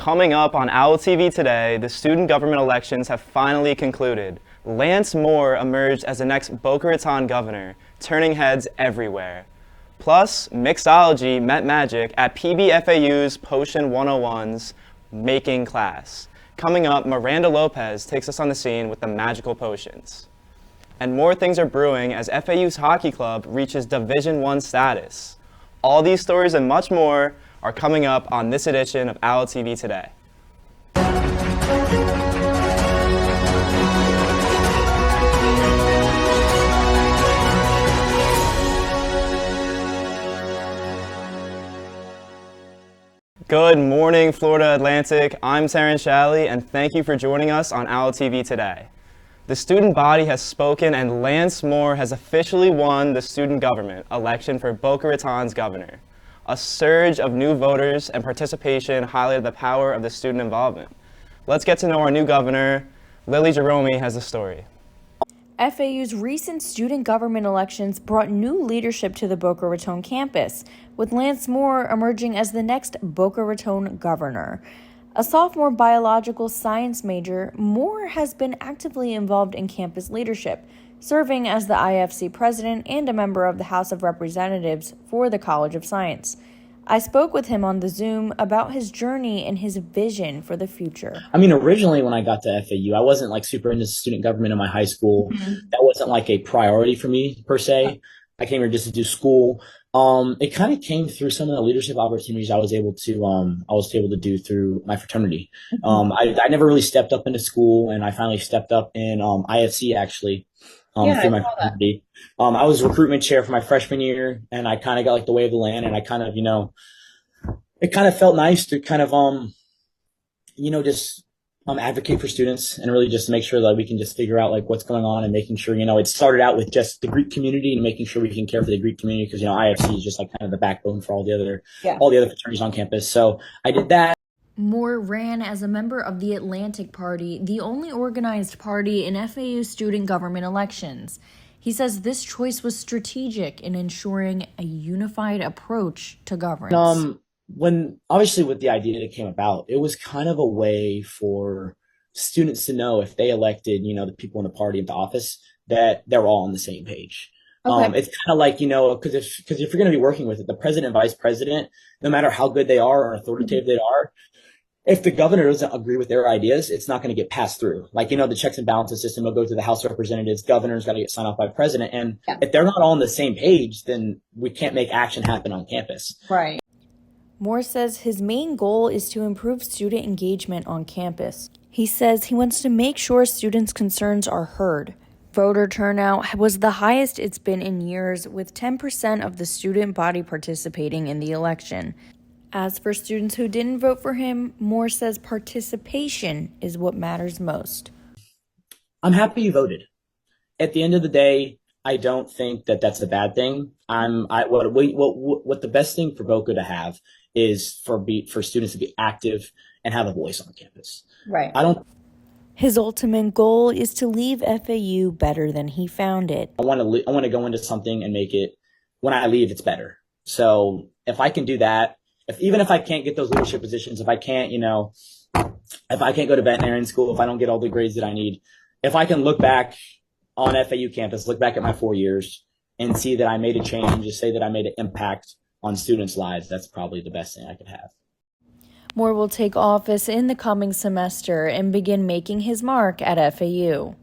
Coming up on OwlTV today, the student government elections have finally concluded. Lance Moore emerged as the next Boca Raton governor, turning heads everywhere. Plus, Mixology met magic at PBFAU's Potion 101's making class. Coming up, Miranda Lopez takes us on the scene with the magical potions. And more things are brewing as FAU's hockey club reaches Division I status. All these stories and much more are coming up on this edition of OwlTV Today. Good morning, Florida Atlantic. I'm Terrence Shalley, and thank you for joining us on OwlTV Today. The student body has spoken, and Lance Moore has officially won the student government election for Boca Raton's governor. A surge of new voters and participation highlighted the power of the student involvement. Let's get to know our new governor. Lili Jahromi has the story. FAU's recent student government elections brought new leadership to the Boca Raton campus, with Lance Moore emerging as the next Boca Raton governor. A sophomore biological science major, Moore has been actively involved in campus leadership, serving as the IFC president and a member of the House of Representatives for the College of Science. I spoke with him on the Zoom about his journey and his vision for the future. I mean, originally when I got to FAU, I wasn't like super into student government in my high school. That wasn't like a priority for me per se. I came here just to do school. It kind of came through some of the leadership opportunities I was able to do through my fraternity. I never really stepped up into school, and I finally stepped up in IFC actually. Through my fraternity. I was recruitment chair for my freshman year, and I kind of got like the way of the land, and I kind of, it kind of felt nice to kind of, just advocate for students and really just make sure that we can just figure out like what's going on and making sure, it started out with just the Greek community and making sure we can care for the Greek community because, IFC is just like kind of the backbone for all the other fraternities on campus. So I did that. Moore ran as a member of the Atlantic Party, the only organized party in FAU student government elections. He says this choice was strategic in ensuring a unified approach to governance. When obviously with the idea that came about, it was kind of a way for students to know if they elected, the people in the party into office, that they're all on the same page. Okay. It's kind of like, because if you're going to be working with it, the president, vice president, no matter how good they are or authoritative they are, if the governor doesn't agree with their ideas, it's not going to get passed through. Like, the checks and balances system will go to the House of Representatives, governor's got to get signed off by the president. And if they're not all on the same page, then we can't make action happen on campus. Right. Moore says his main goal is to improve student engagement on campus. He says he wants to make sure students' concerns are heard. Voter turnout was the highest it's been in years, with 10% of the student body participating in the election. As for students who didn't vote for him, Moore says participation is what matters most. I'm happy you voted. At the end of the day, I don't think that that's a bad thing. What the best thing for Boca to have is for students to be active and have a voice on campus. Right. His ultimate goal is to leave FAU better than he found it. I want to go into something and make it, when I leave, it's better. So if I can do that, even if I can't get those leadership positions, if I can't go to veterinarian school, if I don't get all the grades that I need, if I can look back on FAU campus, look back at my 4 years and see that I made a change and just say that I made an impact on students' lives, that's probably the best thing I could have. Moore will take office in the coming semester and begin making his mark at FAU.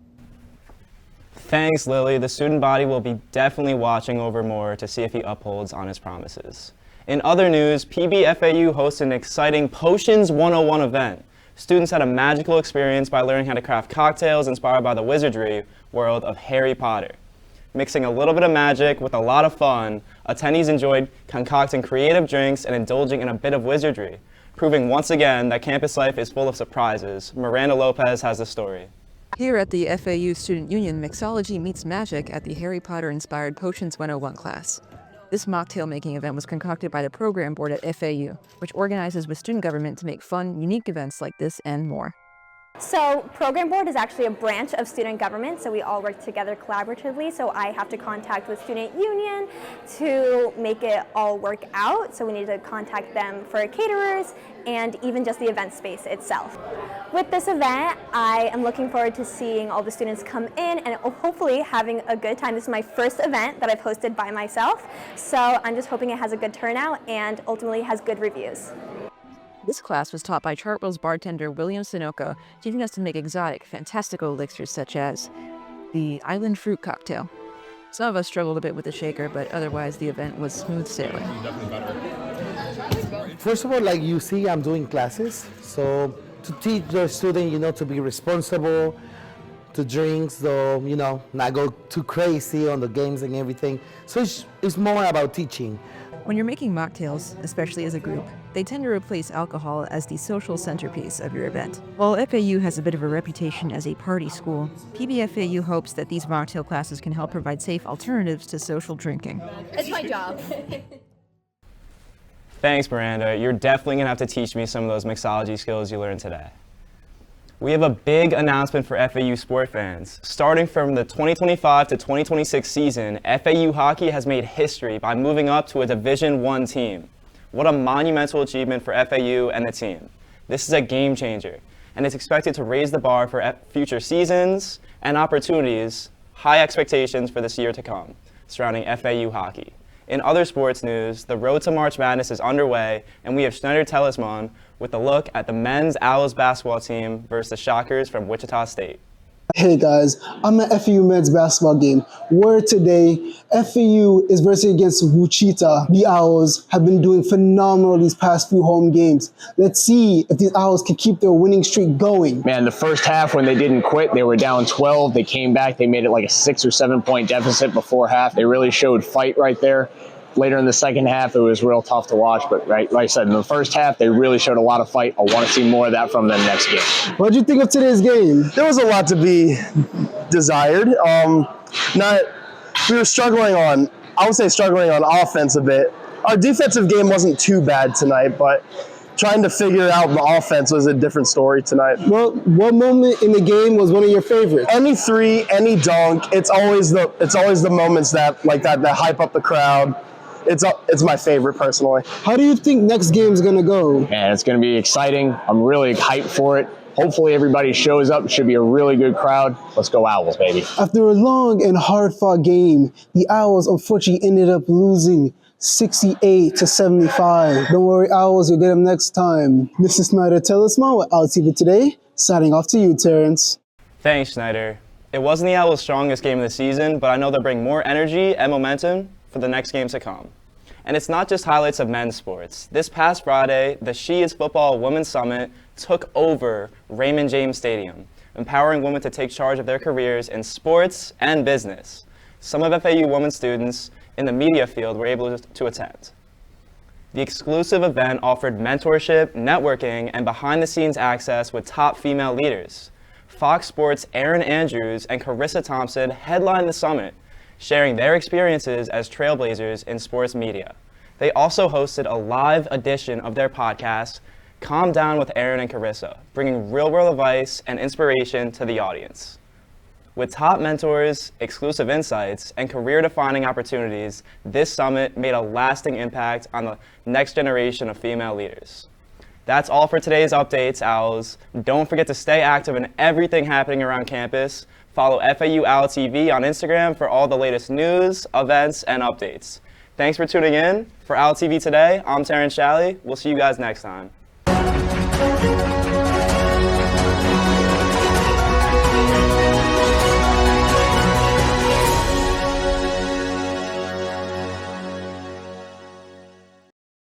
Thanks, Lily. The student body will be definitely watching over Moore to see if he upholds on his promises. In other news, PBFAU hosted an exciting Potions 101 event. Students had a magical experience by learning how to craft cocktails inspired by the wizardry world of Harry Potter. Mixing a little bit of magic with a lot of fun, attendees enjoyed concocting creative drinks and indulging in a bit of wizardry, proving once again that campus life is full of surprises. Miranda Lopez has the story. Here at the FAU Student Union, Mixology meets magic at the Harry Potter-inspired Potions 101 class. This mocktail-making event was concocted by the program board at FAU, which organizes with student government to make fun, unique events like this and more. So program board is actually a branch of student government, so we all work together collaboratively. So I have to contact with student union to make it all work out. So we need to contact them for caterers and even just the event space itself. With this event, I am looking forward to seeing all the students come in and hopefully having a good time. This is my first event that I've hosted by myself, so I'm just hoping it has a good turnout and ultimately has good reviews. This class was taught by Chartwell's bartender William Sunoco, teaching us to make exotic, fantastical elixirs such as the island fruit cocktail. Some of us struggled a bit with the shaker, but otherwise the event was smooth sailing. First of all, like you see, I'm doing classes, so to teach the student, to be responsible, to drink, so, not go too crazy on the games and everything. So it's more about teaching. When you're making mocktails, especially as a group, they tend to replace alcohol as the social centerpiece of your event. While FAU has a bit of a reputation as a party school, PBFAU hopes that these mocktail classes can help provide safe alternatives to social drinking. It's my job. Thanks, Miranda. You're definitely going to have to teach me some of those mixology skills you learned today. We have a big announcement for FAU sport fans. Starting from the 2025 to 2026 season, FAU hockey has made history by moving up to a Division I team. What a monumental achievement for FAU and the team. This is a game changer, and it's expected to raise the bar for future seasons and opportunities, high expectations for this year to come surrounding FAU hockey. In other sports news, the road to March Madness is underway, and we have Shneider Telismond with a look at the men's Owls basketball team versus the Shockers from Wichita State. Hey guys, I'm at FAU men's basketball game where today FAU is versing against Wichita. The Owls have been doing phenomenal these past few home games. Let's see if these Owls can keep their winning streak going. Man, the first half when they didn't quit, they were down 12. They came back, they made it like a 6 or 7 point deficit before half. They really showed fight right there. Later in the second half, it was real tough to watch, but like I said, in the first half, they really showed a lot of fight. I want to see more of that from them next game. What did you think of today's game? There was a lot to be desired. We were struggling on offense a bit. Our defensive game wasn't too bad tonight, but trying to figure out the offense was a different story tonight. Well, what moment in the game was one of your favorites? Any three, any dunk, it's always the moments that hype up the crowd. It's my favorite personally. How do you think next game's gonna go? Man, it's going to be exciting. I'm really hyped for it. Hopefully everybody shows up. It should be a really good crowd. Let's go Owls, baby. After a long and hard-fought game, the Owls unfortunately ended up losing 68-75. Don't worry, Owls, you'll get them next time. This is Shneider Telismond with OwlTV Today. Signing off to you, Terrence. Thanks, Shneider. It wasn't the Owls' strongest game of the season, but I know they'll bring more energy and momentum for the next games to come. And it's not just highlights of men's sports. This past Friday, the She Is Football Women's Summit took over Raymond James Stadium, empowering women to take charge of their careers in sports and business. Some of FAU women students in the media field were able to attend. The exclusive event offered mentorship, networking, and behind-the-scenes access with top female leaders. Fox Sports' Erin Andrews and Carissa Thompson headlined the summit, sharing their experiences as trailblazers in sports media. They also hosted a live edition of their podcast, Calm Down with Erin and Carissa, bringing real-world advice and inspiration to the audience. With top mentors, exclusive insights, and career-defining opportunities, this summit made a lasting impact on the next generation of female leaders. That's all for today's updates, Owls. Don't forget to stay active in everything happening around campus. Follow FAU OwlTV on Instagram for all the latest news, events, and updates. Thanks for tuning in. For OwlTV Today, I'm Terrence Shalley. We'll see you guys next time.